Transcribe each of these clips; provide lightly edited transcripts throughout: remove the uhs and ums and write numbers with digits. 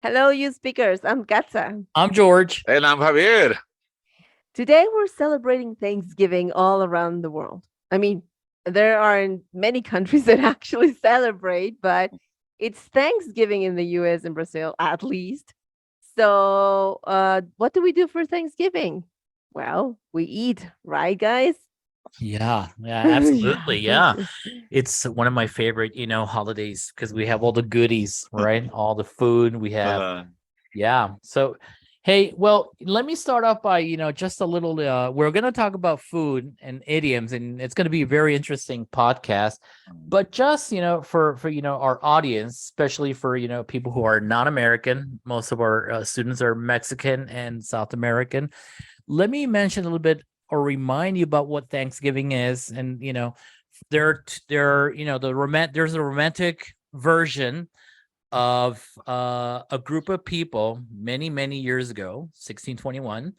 Hello, you speakers. I'm Katza. I'm George. And I'm Javier. Today we're celebrating Thanksgiving all around the world. I mean, there aren't many countries that actually celebrate, but it's Thanksgiving in the US and Brazil, at least. So, what do we do for Thanksgiving? Well, we eat, right, guys? Yeah, Yeah. absolutely. Yeah. It's one of my favorite, holidays because we have all the goodies, right? All the food we have. Uh, Yeah. So, hey, well, let me start off by, just a little we're going to talk about food and idioms, and it's going to be a very interesting podcast. But just, for our audience, especially for, people who are not American, most of our students are Mexican and South American. Let me mention a little bit or remind you about what Thanksgiving is. And, there's a romantic version of a group of people many years ago, 1621,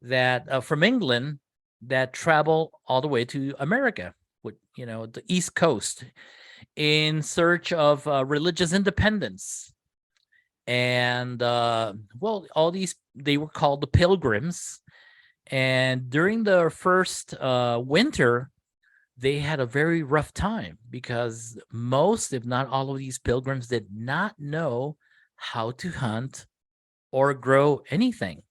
that from England that travel all the way to America, with the East Coast, in search of religious independence. And well, all these, they were called the Pilgrims. And during the first winter, they had a very rough time because most, if not all, of these pilgrims did not know how to hunt or grow anything.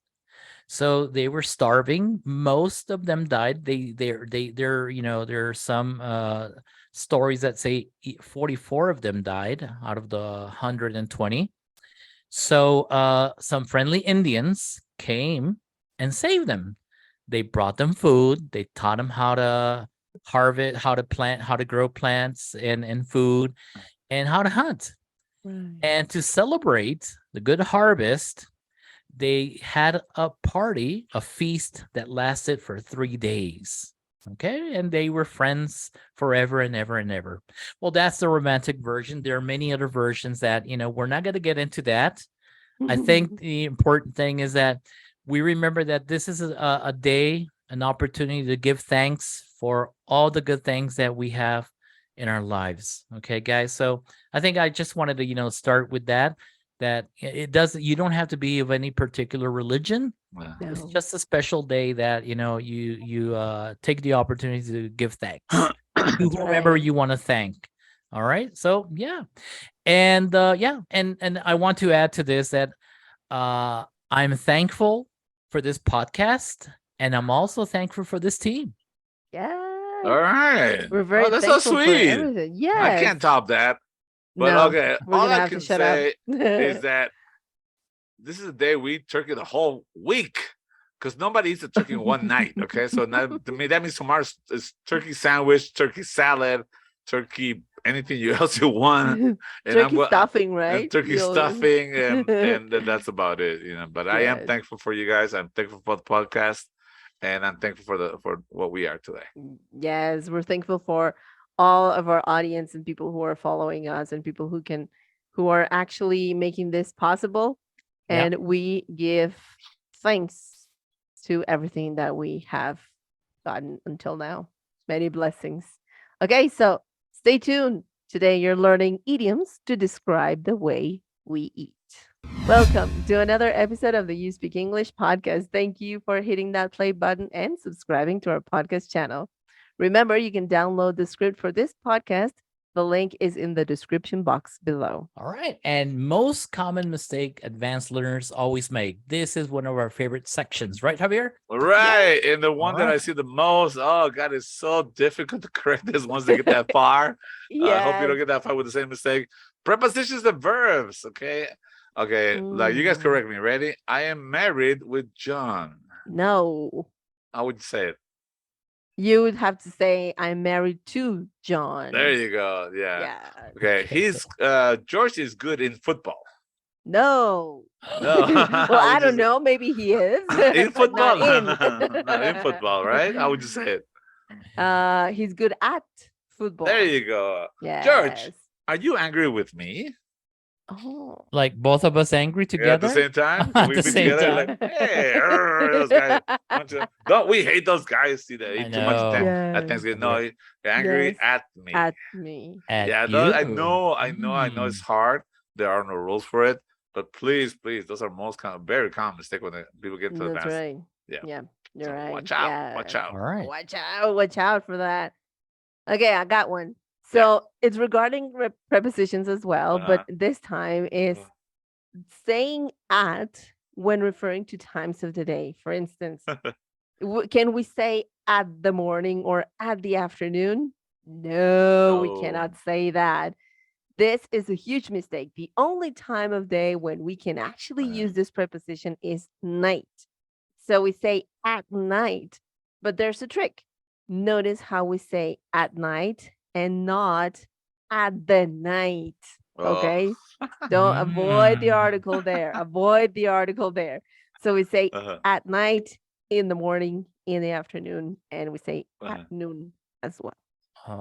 So they were starving. Most of them died. There are some stories that say 44 of them died out of the 120. So some friendly Indians came and saved them. They brought them food. They taught them how to harvest, how to plant, how to grow plants and food, and how to hunt. Right. And to celebrate the good harvest, they had a party, a feast that lasted for 3 days. Okay. And they were friends forever and ever and ever. Well, that's the romantic version. There are many other versions that, we're not going to get into that. I think the important thing is that we remember that this is a day, an opportunity to give thanks for all the good things that we have in our lives. Okay, guys. So I think I just wanted to, start with that. That it doesn't, you don't have to be of any particular religion. It's No. just a special day that, you take the opportunity to give thanks to whomever Right. you want to thank. All right. So yeah. And yeah, and I want to add to this that I'm thankful for this podcast, and I'm also thankful for this team. Yes. all right. We're Oh, very that's so thankful for sweet. everything. I Yes. can't top that. But No, okay, we're all gonna I have to can shut up. say is that this is a day we eat turkey the whole week. Because nobody eats a turkey in one night. Okay. So now, to me, that means tomorrow is turkey sandwich, turkey salad, turkey, anything else you want. And I'm Turkey going stuffing, right? turkey You'll stuffing, and that's about it. But I am yes. thankful for you guys. I'm thankful for the podcast, and I'm thankful for what we are today. Yes, we're thankful for all of our audience and people who are following us and people who are actually making this possible. Yeah. And we give thanks to everything that we have gotten until now. Many blessings. Okay, so stay tuned. Today you're learning idioms to describe the way we eat. Welcome to another episode of the You Speak English podcast. Thank you for hitting that play button and subscribing to our podcast channel. Remember, you can download the script for this podcast. The link is in the description box below. All right. And most common mistake advanced learners always make. This is one of our favorite sections, right, Javier? All Yes. right. And the All one that I right. see the most, oh God, it's so difficult to correct this once they get that far. I hope you Yes. don't get that far with the same mistake. Prepositions and verbs. Okay. Okay. Like you guys Mm, correct me. Ready? I am married with John. no. How would you say it? You would have to say, I'm married to There John. you go. Yeah. Yeah. Okay. Okay. He's George is good in football. No. No, Well, I I would don't just know. Maybe he is, in but not football. No, in. no, no, in football, right? How would you say it? He's good at There football. you go. George, Yes. are you angry with me? Oh. Like both of us angry Yeah, at the together same time, can at we the be same together? Like, time. hey, those guys. Don't we hate those guys? See, they I eat too much know. at Yes. Thanksgiving. No, Javier. you're angry Yes. at me. At me. At Yeah, no, I you. know, I know, I know. Mm. It's hard. There are no rules for it, But please, those are very common mistake when people get to That's advanced. right. Yeah. Yeah, you're So right. watch out. Yeah. Watch out. All right. Watch out for that. Okay, I got one. Yeah. So it's regarding prepositions as well, but Uh-huh. this time is saying at when referring to times of the day. For instance, can we say at the morning or at the afternoon? No, we No. cannot say that. This is a huge mistake. The only time of day when we can actually use this preposition is night. So we say at night, but there's a trick. Notice how we say at night and not at the night. Oh. Okay. Don't avoid the Mm. article there. Avoid the article there. So we say Uh-huh. at night, in the morning, in the afternoon, and we say Uh-huh. at noon as well. Oh.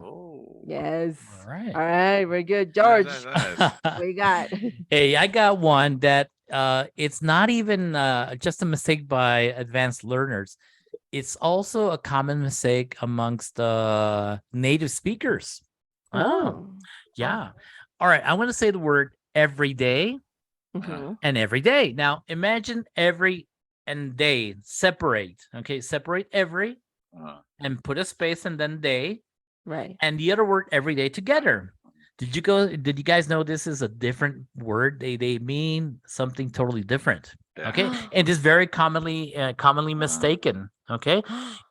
Oh. Yes. All right. All right. Very good. Nice, George, nice, nice. what you got? Hey, I got one that it's not even just a mistake by advanced learners. It's also a common mistake amongst native speakers. Oh, yeah. All right. I want to say the word every day Mhm. and every day. Now, imagine every and day separate. Okay, separate every Uh, and put a space and then day Right. and the other word every day together. Did you guys know this is a different word? They mean something totally different. yeah. Okay. And it's very commonly mistaken. Okay.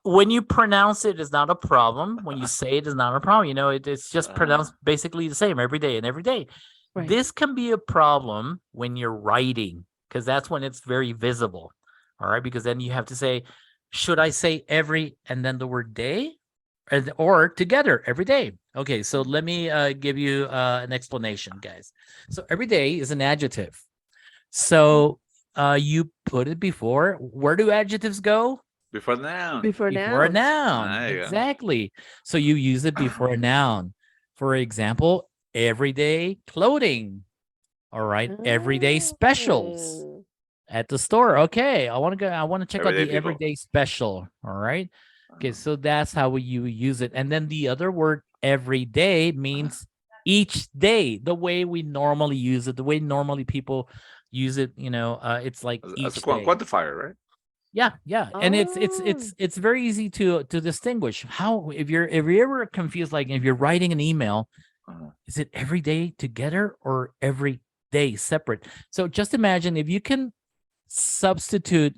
When you pronounce it is not a problem. When you say it is not a problem. You know, it's just pronounced basically the same every day and every day. Right. This can be a problem when you're writing because that's when it's very visible. All right. Because then you have to say, should I say every and then the word day? Or together every day. Okay, so let me give you an explanation, guys. So every day is an adjective. So you put it before. Where do adjectives go? Before now. Before Before a nouns. noun. There you go. Exactly. So you use it before a noun. For example, everyday clothing. All right, everyday specials Oh. at the store. Okay, I want to go. I want to check out Everyday the people. everyday special. All right. Okay, so that's how you use it. And then the other word every day means each day, the way we normally use it, the way normally people use it, you know, it's like As each a day. quantifier, right? Yeah, yeah. And it's very easy to distinguish. How if you're ever confused, like if you're writing an email, is it every day together or every day separate? So just imagine if you can substitute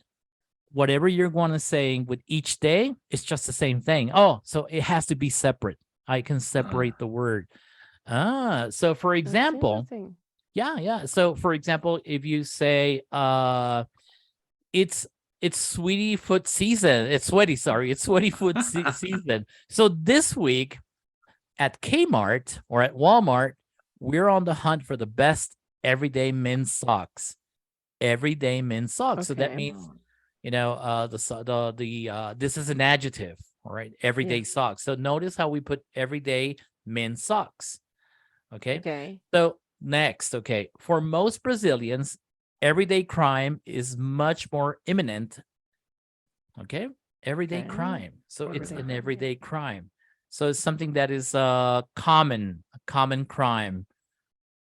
whatever you're going to say with each day, it's just the same thing. Oh, so it has to be separate. I can separate the word. So for That's example, interesting. yeah. So for example, if you say it's sweetie foot season. It's sweaty, sorry. It's sweaty foot season. So this week at Kmart or at Walmart, we're on the hunt for the best everyday men's socks. Everyday men's socks. So that Okay. means you know, this is an adjective, all right? Everyday Yeah. socks. So notice how we put everyday men's socks. Okay. Okay. So next, okay, for most Brazilians, everyday crime is much more imminent. Okay, everyday Okay. crime. So it's Everyday an crime. everyday crime. So it's something that is a common crime.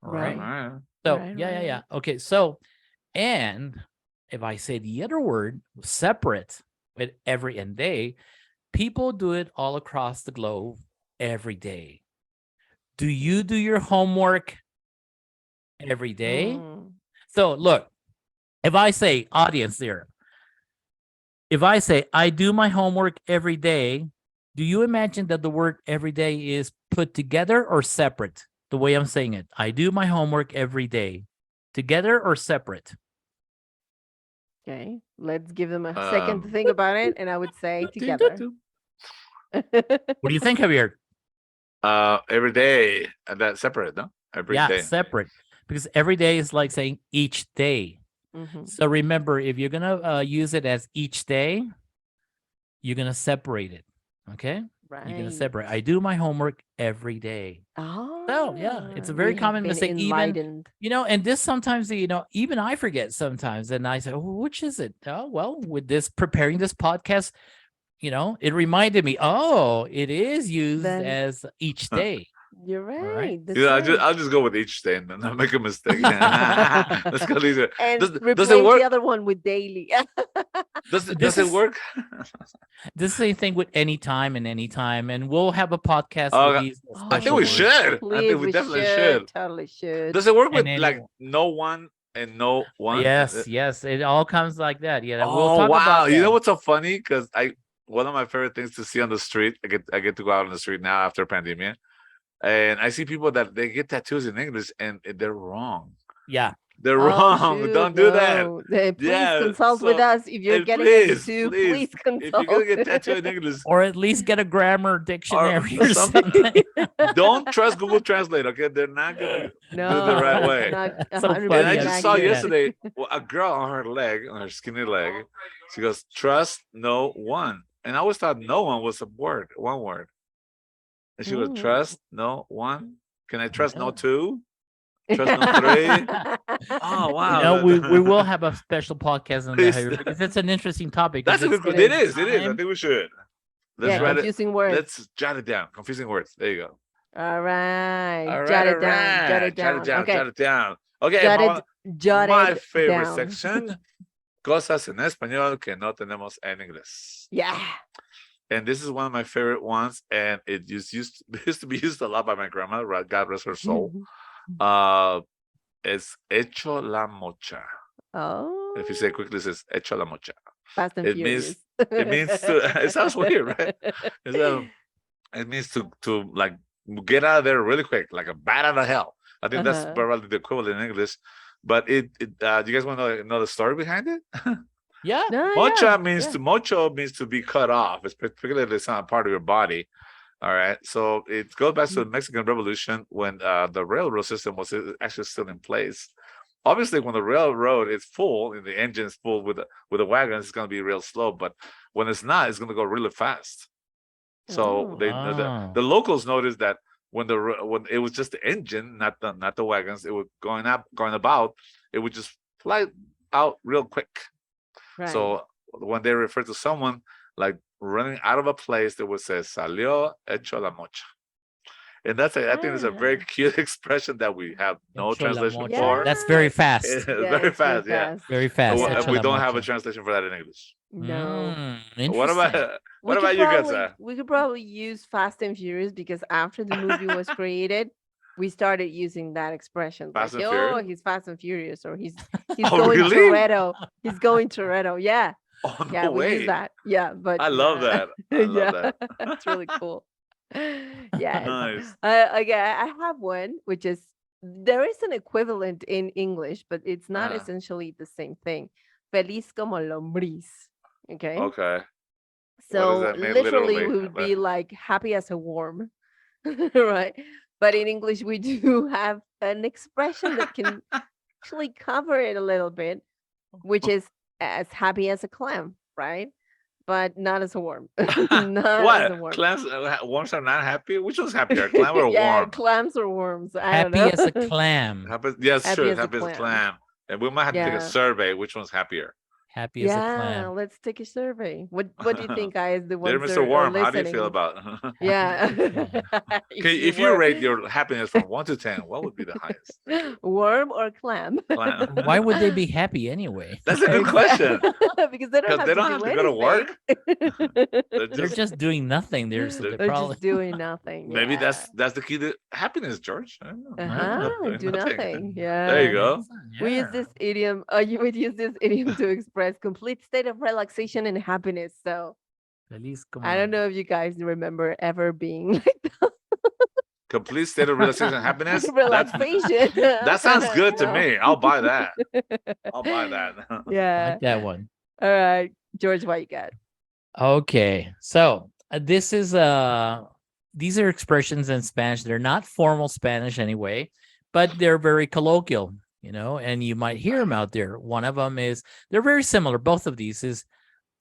All right. Right. So Right, yeah. right. Okay. So and if I say the other word separate with every and day, people do it all across the globe every day. Do you do your homework every day? Mm. So look, if I say audience there, if I say I do my homework every day, do you imagine that the word every day is put together or separate? The way I'm saying it, I do my homework every day, together or separate? Okay. Let's give them a second to think about it, and I would say do, together. What do you think, Javier? Every day, and that's separate, no? Every Yeah, day. separate. Because every day is like saying each day. Mhm. So remember, if you're gonna use it as each day, you're gonna separate it. Okay? You're gonna Right. separate. I do my homework every day. So yeah, it's a very We have common been mistake. Even enlightened. you know, and this sometimes even I forget sometimes, and I say, oh, which is it? Oh, well, with this preparing this podcast, it reminded me. Oh, it is used Then as each day. You're right. right. That's Yeah, right. I'll just go with each day and then I'll make a mistake. Let's go easier. And Does it replace work? the other one with daily. Does This it is work? this is the same thing with anytime and anytime, and we'll have a podcast with Oh, these Oh, I think special we words. should. I please, think we we definitely should. should. Totally should. Does it work And with like anyone. no one and no one? Yes, it all comes like that. Yeah, we'll Oh talk wow! about You know that. what's so funny? Because one of my favorite things to see on the street. I get to go out on the street now after pandemic, and I see people that they get tattoos in English and they're wrong. Yeah. They're Oh, wrong. shoot, Don't do that. no. Please Yeah. consult with So us if you're and getting a please, tattoo. please, Please if you're consult. gonna get tattooed in English, Or at least get a grammar or dictionary or something, something. don't trust Google Translate. Okay, they're not gonna No, do it the right it's way. not So 100% And I funny. just saw accurate. yesterday a girl on her leg, on her skinny leg. She goes, "Trust no one," and I always thought no one was a word, one word. And she goes, Mm. "Trust no one. Can I trust no Yeah. two? Trust no three?" Oh wow! You know, we will have a special podcast on that Please. here because it's an interesting topic. That's a 'cause good. it's It is. It is. I time. think we should. Let's Yeah, write it. confusing words. Let's jot it down. Confusing words. There you go. All right. All right. Jot All it down. Jot right. it down. Okay. Jot it down. Okay. Jot My it favorite down. section. Cosas en español que no tenemos en inglés. Yeah. And this is one of my favorite ones, and it used to be used a lot by my grandma. God rest her soul. It's hecho la mocha. Oh. If you say it quickly, it says hecho la mocha. Fast and It Furious. means to. It sounds weird, right? It means to like get out of there really quick, like a bat out of hell. I think that's Uh-huh. probably the equivalent in English. But do you guys want to know the story behind it? Yeah. No, Mocha yeah, means yeah. mocho means to be cut off. It's particularly it's not part of your body. All right. So it goes back to the Mexican Revolution when the railroad system was actually still in place. Obviously, when the railroad is full and the engine is full with the wagons, it's going to be real slow. But when it's not, it's going to go really fast. So Oh. the locals noticed that when it was just the engine, not the wagons, it was going about, it would just fly out real quick. Right. So when they refer to someone like running out of a place, they would say "salió hecho la mocha," and I think it's a very cute expression that we have no Hecho la translation mocha. for. That's very fast. It's Yeah, very it's fast, yeah. Very fast. Yeah. Hecho We la don't have a mocha. translation for that in English. No. What about We could you, probably- Gatsa? We could probably use Fast and Furious because after the movie was created, we started using that expression. Fast like, and Furious? he's Fast and Furious, or he's Oh, going really? Toretto. He's going Toretto. Yeah. Oh no Yeah, we way! use that. Yeah, but I love that. I love that. That's really cool. Yeah. Nice. Okay, I have one, which is there is an equivalent in English, but it's not essentially the same thing. Feliz como lombriz. Okay. Okay. So that mean literally, literally? we would be like happy as a worm, right? But in English, we do have an expression that can actually cover it a little bit, which is as happy as a clam, right? But not as a worm. Not as a What? worm. Clams, worms are not happy? Which one's happier, clam or Yeah, worm? clams or worms. I Happy don't as know. a clam. Happy, yes, Happy true. as a Happy as a clam. clam. And we might have to take a Yeah. survey. Which one's happier? Happy as a Yeah, clam. let's take a survey. What do you think, guys? The Dear ones Mr. that are Worm, how do you listening? feel about Yeah. If you rate your happiness from 1 to 10, what would be the highest? worm or clam? Clam. Why would they be happy anyway? That's a good question. Because they don't have, Because they don't have to go to work. anything. They're just doing nothing. They're They're They're probably just doing nothing. Maybe yeah. that's the key to happiness, George. I don't know. Uh-huh, do nothing. Yeah. There you go. We use this idiom. You would use this idiom to express complete state of relaxation and happiness. So Feliz como I don't know if you guys remember ever being like Complete state of relaxation and happiness. relaxation. That sounds good to No. me. I'll buy that. I'll buy that. I Yeah. like that one. All right, George, what you got? Okay, so this is these are expressions in Spanish. They're not formal Spanish anyway, but they're very colloquial, and you might hear them out there. One of them is they're very similar. Both of these is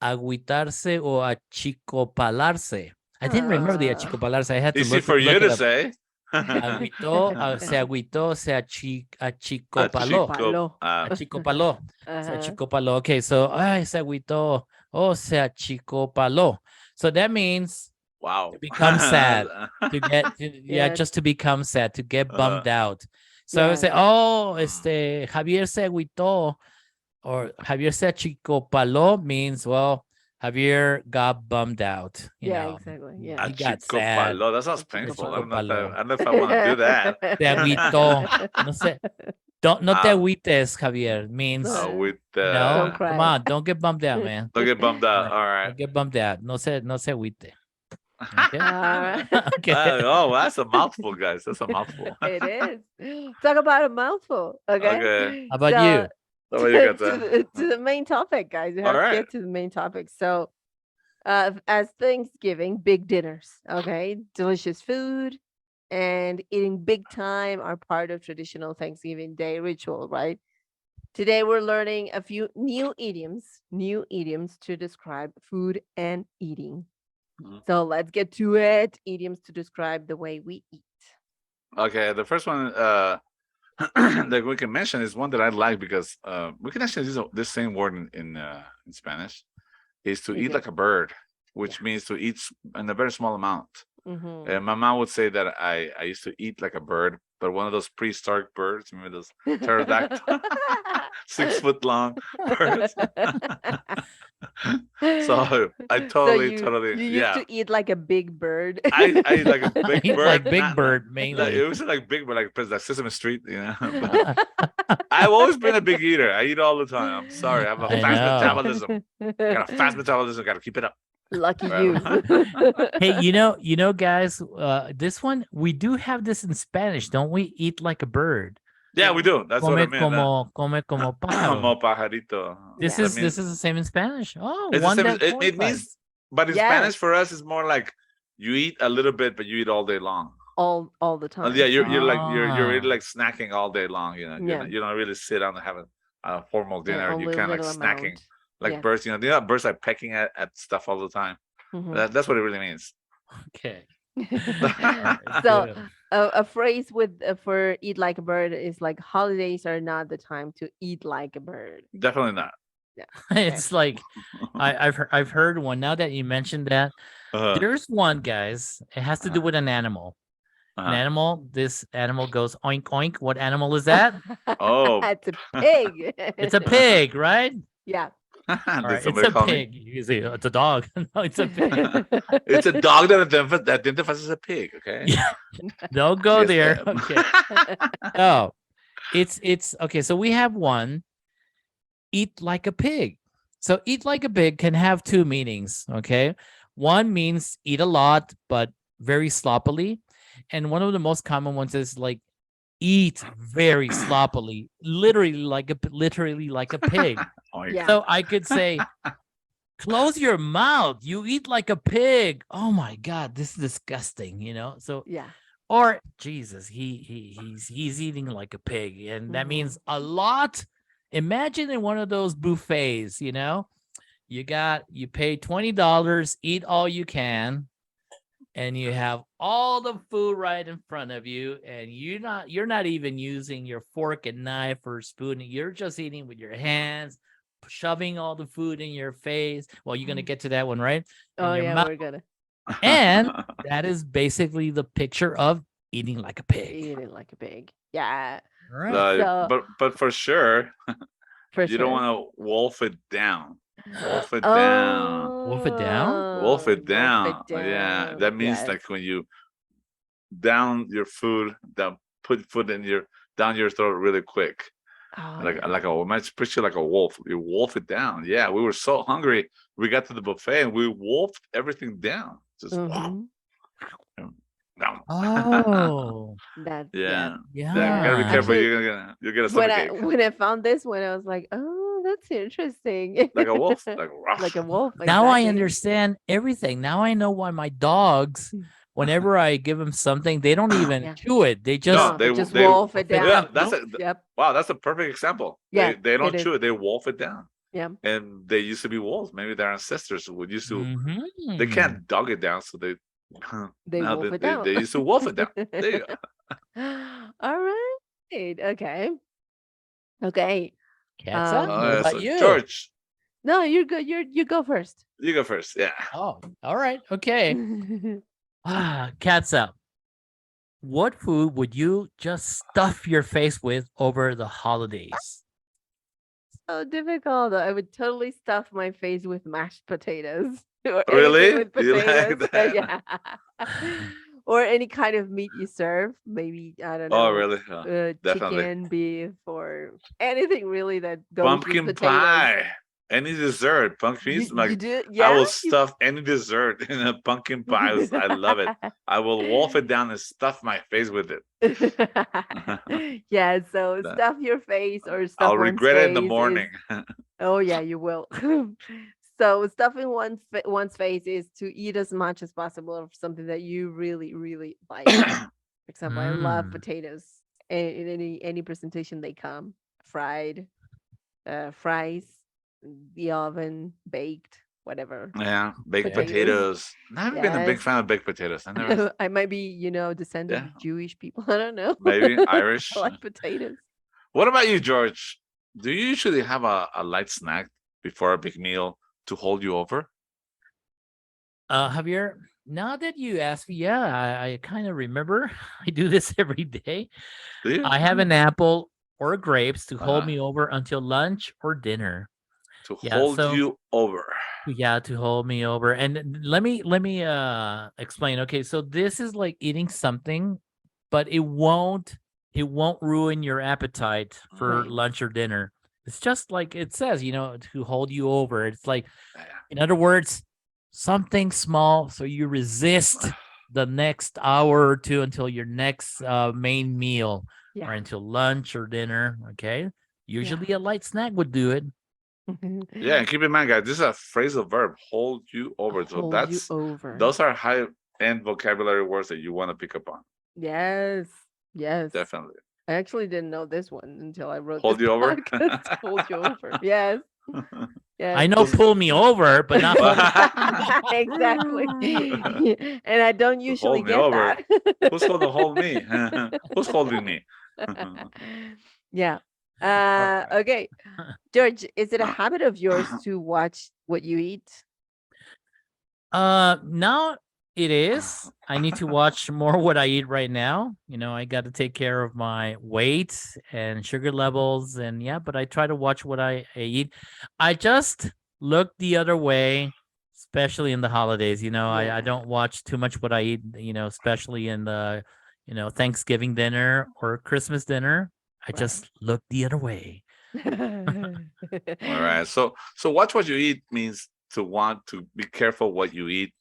agüitarse o achicopalarse. I didn't remember the Ah. achicopalarse. I had to Easy look for look you it to up. say. Agüitó, se achicopaló. Palo. Achicopaló. Se Uh-huh. achicopaló. Okay, so, ay, se agüitó. Oh, se achicopaló. So that means Wow. To become sad. To get yeah, Yes. just to become sad, to get Uh, bummed out. So I would say, Yes. oh, Javier se agüitó, or Javier se achicopaló means, well, Javier got bummed out. Yeah, exactly. Yeah. He got sad. Achicopalo. That sounds painful. I don't know if Achicopaló. I don't know if I want to do that. Se agüitó. No sé. No te Um, agüites, Javier. Means, with Don't come cry. on, don't get bummed out, man. don't get bummed out. Right. All right. Don't get bummed out. No se agüite. Okay. Alright. Okay. Oh, that's a mouthful, guys. That's a mouthful. It is. Talk about a mouthful. Okay. Okay. How about So, you? How about you, to, Kata? to the main topic, guys. We have All to right. get to the main topic. So, as Thanksgiving, big dinners, okay, delicious food, and eating big time are part of traditional Thanksgiving Day ritual, right? Today we're learning a few new idioms to describe food and eating. Mhm. So let's get to it. Idioms to describe the way we eat. Okay. The first one that we can mention is one that I like because we can actually use this same word in Spanish. Is to Is eat it? like a bird, which means to eat in a very small amount. Mhm. And my mom would say that I used to eat like a bird, but one of those prehistoric birds, remember those pterodactyl, 6 foot long birds. So I totally, you used yeah. to eat like a big bird. I eat like a big Eat bird, like Big not- Bird like, mainly. it was like big bird, like Sesame Street, you know. But I've always been a big eater. I eat all the time. I'm sorry, I have a I fast know. metabolism. Got a fast metabolism. Got to keep it up. Lucky Right. you. Hey, guys, this one, we do have this in Spanish, don't we? Eat like a bird. Yeah, we do. That's what I Come mean. como pájaro. Como pajarito. This That is means- the same in Spanish. Oh, it's the one same. that It means, but in Yes. Spanish for us, it's more like you eat a little bit, but you eat all day long. all the time. Yeah, you're like you're Ah. really like snacking all day long. You know, Yeah. you don't really sit down and have a formal dinner. Only You a kind of like little snacking, amount. like Yeah. birds. You know, birds are pecking at stuff all the time. Mhm. That's what it really means. Okay. So a phrase with for eat like a bird is like holidays are not the time to eat like a bird. Definitely not. It's like I've heard one. Now that you mentioned that, Uh-huh. there's one, guys. It has to do with an animal. An Uh-huh. animal. This animal goes oink oink. What animal is that? Oh. It's a pig. It's a pig, right? Yeah. All Did right, it's somebody a call me? pig. You say it's a dog. No, it's a pig. It's a dog that identifies as a pig. Okay. Yeah. Don't go Yes, there. ma'am. Okay. Oh, it's okay. So we have one. Eat like a pig. So eat like a pig can have two meanings. Okay. One means eat a lot, but very sloppily. And one of the most common ones is like eat very sloppily, literally like a pig. Oh, Yeah. So I could say, close your mouth. You eat like a pig. Oh my God, this is disgusting, So Yeah. or Jesus, he's eating like a pig. And that means a lot. Imagine in one of those buffets, you pay $20, eat all you can, and you have all the food right in front of you, and you're not even using your fork and knife or spoon. You're just eating with your hands, shoving all the food in your face. Well, you're gonna get to that one, right? In Oh your yeah, mouth. we're gonna And that is basically the picture of eating like a pig. eat it like a pig. Yeah. Right. So- but for sure, For you sure. don't want to wolf it down. Wolf it down. Wolf it down? Wolf it Wolf down. it Yeah, down. that means Yes. like when you down your food, put food down your throat really quick. Oh, Like yeah. like a it's pretty like a wolf. You wolf it down. Yeah, we were so hungry. We got to the buffet and we wolfed everything down. Just Mhm. down. Oh, That's Yeah. yeah. Yeah, gotta be careful. Actually, You're gonna when suffocate. when I found this one, I was like, oh, that's interesting. Like a wolf. Like rough. Like a wolf. Now I exactly. understand everything. Now I know why my dogs, whenever I give them something, they don't even Yeah. chew it. They just No, they just wolf it down. Yeah, that's Yep. wow, that's a perfect example. Yeah, They don't it chew it, they wolf it down. Yeah. And they used to be wolves. Maybe their ancestors would used to they Mhm. can't dog it down, so they They now wolf it down. they used to wolf it down. There you go. All right. Okay. Okay. Cats up. Um, What about So you? George. No, you're good. You go first. You go first. Yeah. Oh, all right. Okay. Cat's up. What food would you just stuff your face with over the holidays? So difficult. I would totally stuff my face with mashed potatoes or anything Really? with You like potatoes. that? Yeah. Or any kind of meat you serve. Maybe, I don't Oh, know, really? Definitely. chicken, beef, or anything really that goes with Pumpkin potatoes. pie. Any dessert. Pumpkin. You Like do? I Yeah? will stuff any dessert in a pumpkin pie. I love it. I will wolf it down and stuff my face with it. Yeah, so stuff your face or stuff I'll one's regret it in the face is morning. oh yeah, you will. So stuffing one's face is to eat as much as possible of something that you really, really like. For example, I love Mm. potatoes. In any presentation they come fried, fries, the oven, baked, whatever. Yeah, baked Potatoes. potatoes. Never been a big Yes. fan of baked potatoes. I never. I might be, descendant Yeah, of Jewish people. I don't know. maybe I Irish. like potatoes. What about you, George? Do you usually have a light snack before a big meal to hold you over? Javier, now that you ask me, yeah, I kind of remember. I do this every day. Do you? I have an apple or grapes to hold Uh-huh. me over until lunch or dinner. To Yeah, hold so you over. yeah, to hold me over. And let me explain. Okay, so this is like eating something, but it won't ruin your appetite for Right. lunch or dinner. It's just like it says, to hold you over. It's like, Yeah. in other words, something small so you resist the next hour or two until your next main meal or Yeah. until lunch or dinner. Okay. Yeah. Usually a light snack would do it. Yeah, and keep in mind, guys, this is a phrasal verb, hold you over. So Hold you over. those are high-end vocabulary words that you want to pick up on. Yes. Yes. Definitely. I actually didn't know this one until I wrote Hold this you over? podcast. Hold you over. Yes. Yes. I know pull me over, but not hold me. Exactly. And I don't usually Hold me get over. that. Who's going to hold me? Who's holding me? Yeah. Alright. Okay. George, is it a habit of yours to watch what you eat? Now it is. I need to watch more what I eat right now. I got to take care of my weight and sugar levels, and yeah, but I try to watch what I eat. I just look the other way, especially in the holidays. I Yeah. don't watch too much what I eat, especially in the, Thanksgiving dinner or Christmas dinner. I Right. just look the other way. All right. So watch what you eat means to want to be careful what you eat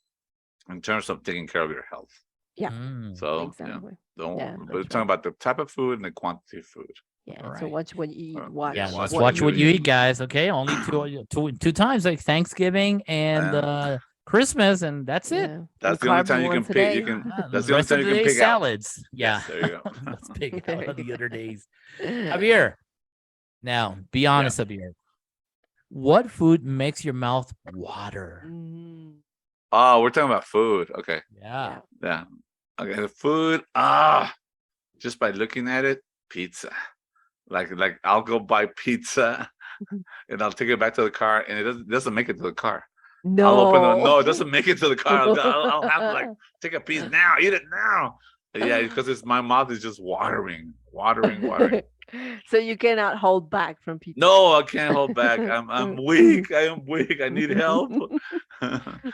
in terms of taking care of your health. Yeah. Mm, So Exactly. don't Yeah, we're that's talking right. about the type of food and the quantity of food. Yeah. all So right. watch what you eat. Yeah, Watch Yeah, let's watch watch what you eat. eat, guys. Okay, only two times, like Thanksgiving and Yeah. Christmas, and that's it. Yeah. That's And the only carbs time you can once a pick. day. You can. The That's the only rest of time the you can day, pick out. salads. Yeah, Yes, there you go. let's pick There out on you the other go. days. Javier, now be Yeah. honest, Javier. What food makes your mouth water? Mm, Oh, we're talking about food. Okay. Yeah. Yeah. Okay. The food. Just by looking at it, pizza. Like I'll go buy pizza and I'll take it back to the car, and it doesn't make it to the car. I'll open the No. no, it doesn't make it to the car. I'll have to like take a piece now, eat it now. Yeah, because my mouth is just watering. So you cannot hold back from pizza. No, I can't hold back. I'm weak. I am weak. I need help.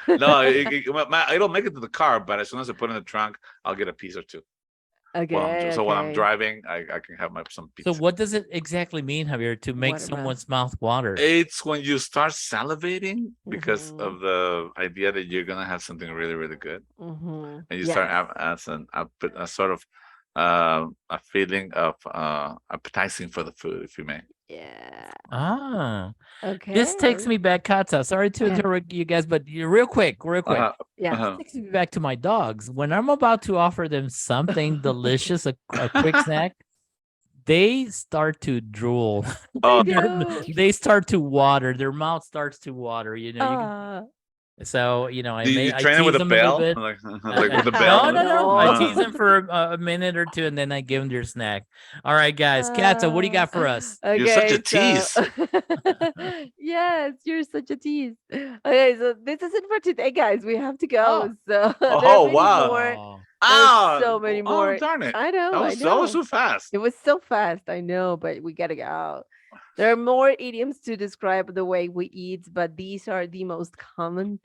No, it'll make it to the car, but as soon as I put it in the trunk, I'll get a piece or two. Okay. So when I'm Okay. driving, I can have some pizza. So what does it exactly mean, Javier, to make Water mouth. someone's mouth water? It's when you start salivating because Mhm. of the idea that you're gonna have something really, really good, Mhm. and you start Yes. a sort of a feeling of appetizing for the food, if you may. Yeah. Ah, Okay. this takes me back, Kata. Sorry to Yeah. interrupt you guys, but real quick. Yeah. Uh-huh. Takes me back to my dogs. When I'm about to offer them something delicious, a quick snack, they start to drool. Oh, They do. They start to water. Their mouth starts to water. You can Ah. So, you know, Do you I train it with tease a them a little bell? bit. Like with a No, bell? no. I tease No. them for a minute or two, and then I give them their snack. All right, guys. Katza, what do you got for us? You're such a Okay, so tease. yes, you're such a tease. Okay, so this is it for today, guys. We have to go. Oh. So there are Oh, many wow. more. Oh, There's Ah, so many oh, more. darn it. I know, I That was know. so fast. It was so fast, I know, but we gotta go. There are more idioms to describe the way we eat, but these are the most common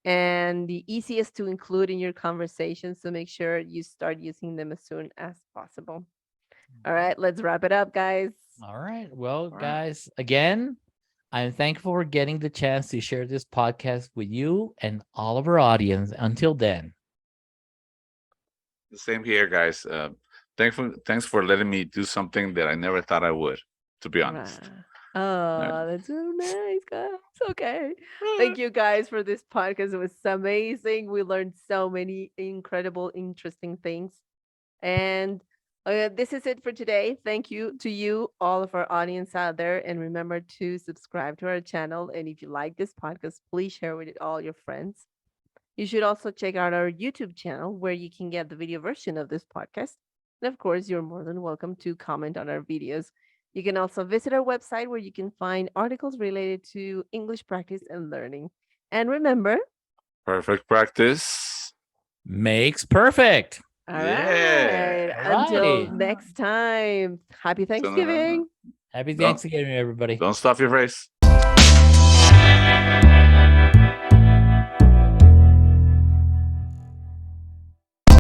and the easiest to include in your conversation. So make sure you start using them as soon as possible. All right, let's wrap it up, guys. all right. Well, All right. guys, again, I'm thankful for getting the chance to share this podcast with you and all of our audience. Until then. The same here, guys. Thanks for letting me do something that I never thought I would, to be honest. Right. Right. Oh, that's so nice, guys. Okay. Thank you guys for this podcast. It was amazing. We learned so many incredible, interesting things. And this is it for today. Thank you to you, all of our audience out there. And remember to subscribe to our channel. And if you like this podcast, please share with all your friends. You should also check out our YouTube channel where you can get the video version of this podcast. And of course, you're more than welcome to comment on our videos. You can also visit our website where you can find articles related to English practice and learning. And remember, Perfect practice. Makes perfect. all Yeah. right, until Alrighty. next time, happy So, Thanksgiving. Happy Don't- Thanksgiving, everybody. Don't stuff your face.